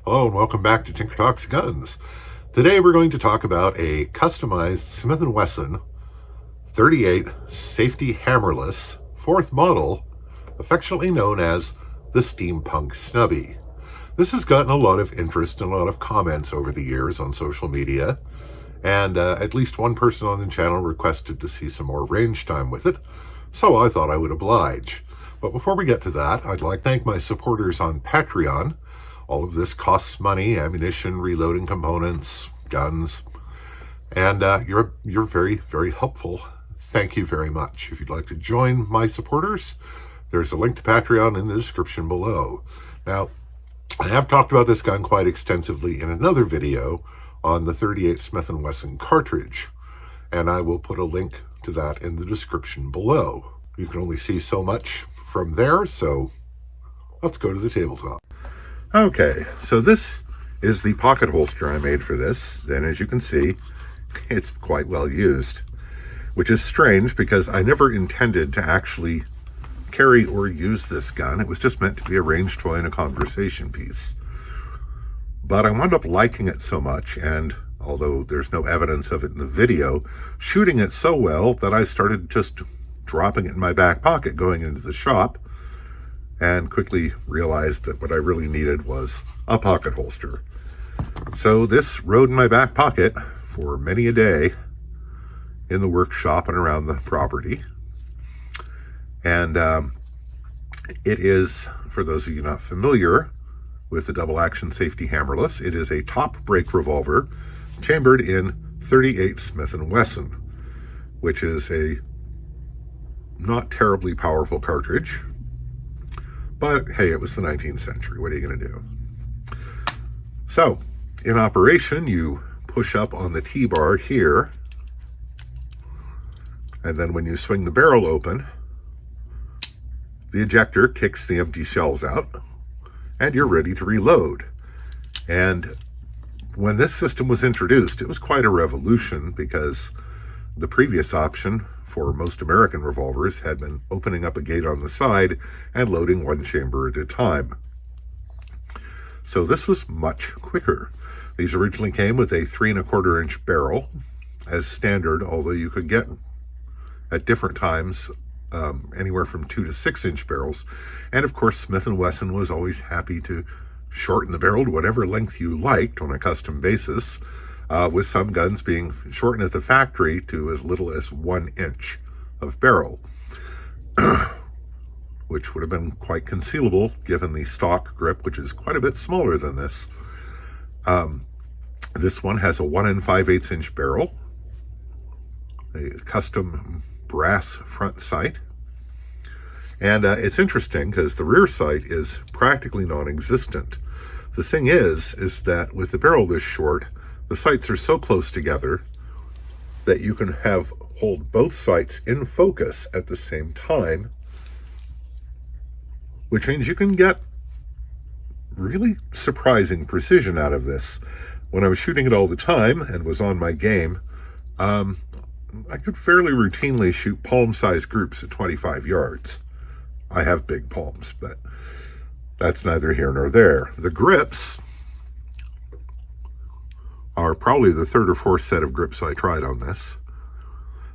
Hello and welcome back to Tinker Talks Guns. Today we're going to talk about a customized Smith & Wesson 38 safety hammerless, fourth model, affectionately known as the Steampunk Snubby. This has gotten a lot of interest and a lot of comments over the years on social media, and at least one person on the channel requested to see some more range time with it, so I thought I would oblige. But before we get to that, I'd like to thank my supporters on Patreon. All of this costs money: ammunition, reloading components, guns, and you're very, very helpful. Thank you very much. If you'd like to join my supporters, there's a link to Patreon in the description below. Now, I have talked about this gun quite extensively in another video on the 38 Smith & Wesson cartridge, and I will put a link to that in the description below. You can only see so much from there, so let's go to the tabletop. Okay, so this is the pocket holster I made for this, and as you can see, it's quite well used, which is strange because I never intended to actually carry or use this gun. It was just meant to be a range toy and a conversation piece. But I wound up liking it so much, and although there's no evidence of it in the video, shooting it so well that I started just dropping it in my back pocket going into the shop, and quickly realized that what I really needed was a pocket holster. So this rode in my back pocket for many a day in the workshop and around the property. And it is, for those of you not familiar with the double action safety hammerless, it is a top break revolver chambered in 38 Smith & Wesson, which is a not terribly powerful cartridge. But hey, it was the 19th century. What are you going to do? So, in operation, you push up on the T-bar here, and then when you swing the barrel open, the ejector kicks the empty shells out, and you're ready to reload. And when this system was introduced, it was quite a revolution because the previous option for most American revolvers had been opening up a gate on the side and loading one chamber at a time. So this was much quicker. These originally came with a 3¼ inch barrel as standard, although you could get at different times anywhere from 2 to 6 inch barrels. And of course, Smith & Wesson was always happy to shorten the barrel to whatever length you liked on a custom basis, with some guns being shortened at the factory to as little as 1 inch of barrel, which would have been quite concealable given the stock grip, which is quite a bit smaller than this. This one has a 1 5/8 inch barrel, a custom brass front sight, and it's interesting because the rear sight is practically non-existent. The thing is that with the barrel this short, the sights are so close together that you can hold both sights in focus at the same time, which means you can get really surprising precision out of this. When I was shooting it all the time and was on my game, I could fairly routinely shoot palm-sized groups at 25 yards. I have big palms, but that's neither here nor there. The grips are probably the 3rd or 4th set of grips I tried on this.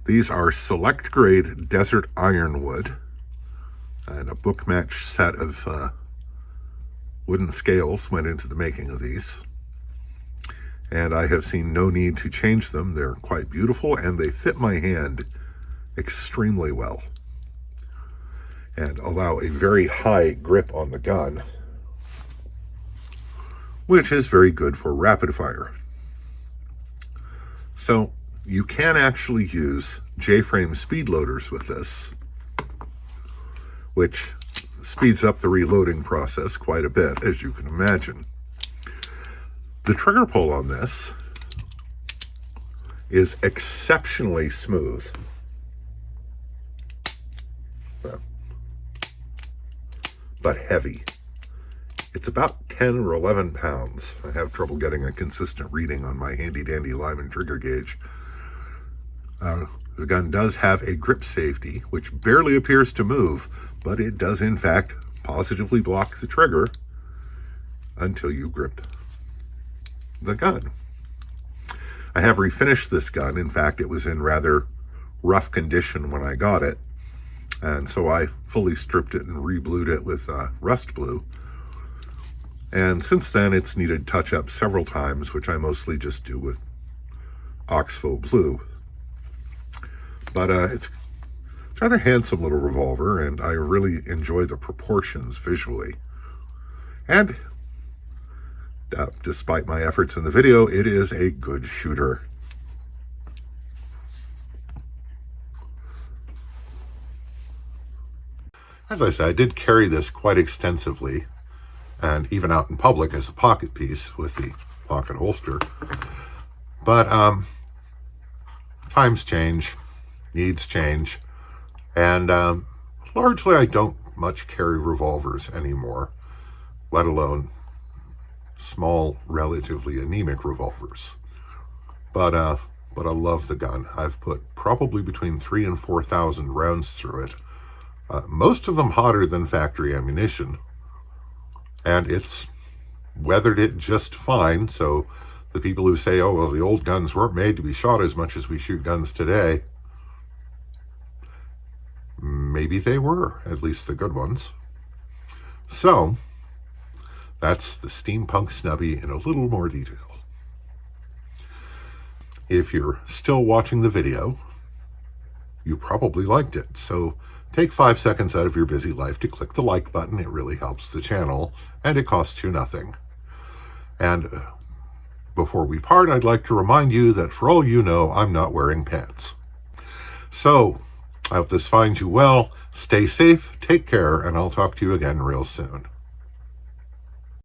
These are select grade desert ironwood, and a book match set of wooden scales went into the making of these. And I have seen no need to change them. They're quite beautiful, and they fit my hand extremely well and allow a very high grip on the gun, which is very good for rapid fire. So you can actually use J-frame speed loaders with this, which speeds up the reloading process quite a bit, as you can imagine. The trigger pull on this is exceptionally smooth. But heavy. It's about 10 or 11 pounds. I have trouble getting a consistent reading on my handy-dandy Lyman trigger gauge. The gun does have a grip safety, which barely appears to move, but it does in fact positively block the trigger until you grip the gun. I have refinished this gun. In fact, it was in rather rough condition when I got it, and so I fully stripped it and re-blued it with rust blue. And since then, it's needed touch-up several times, which I mostly just do with Oxbow blue. But it's a rather handsome little revolver, and I really enjoy the proportions visually. And despite my efforts in the video, it is a good shooter. As I said, I did carry this quite extensively, and even out in public as a pocket piece with the pocket holster. But times change, needs change, and largely I don't much carry revolvers anymore, let alone small, relatively anemic revolvers. But I love the gun. I've put probably between 3,000 and 4,000 rounds through it. Most of them hotter than factory ammunition, and it's weathered it just fine. So the people who say, oh, well, the old guns weren't made to be shot as much as we shoot guns today, maybe they were, at least the good ones. So that's the Steampunk Snubby in a little more detail. If you're still watching the video, you probably liked it. So take 5 seconds out of your busy life to click the like button. It really helps the channel, and it costs you nothing. And before we part, I'd like to remind you that for all you know, I'm not wearing pants. So I hope this finds you well. Stay safe, take care, and I'll talk to you again real soon.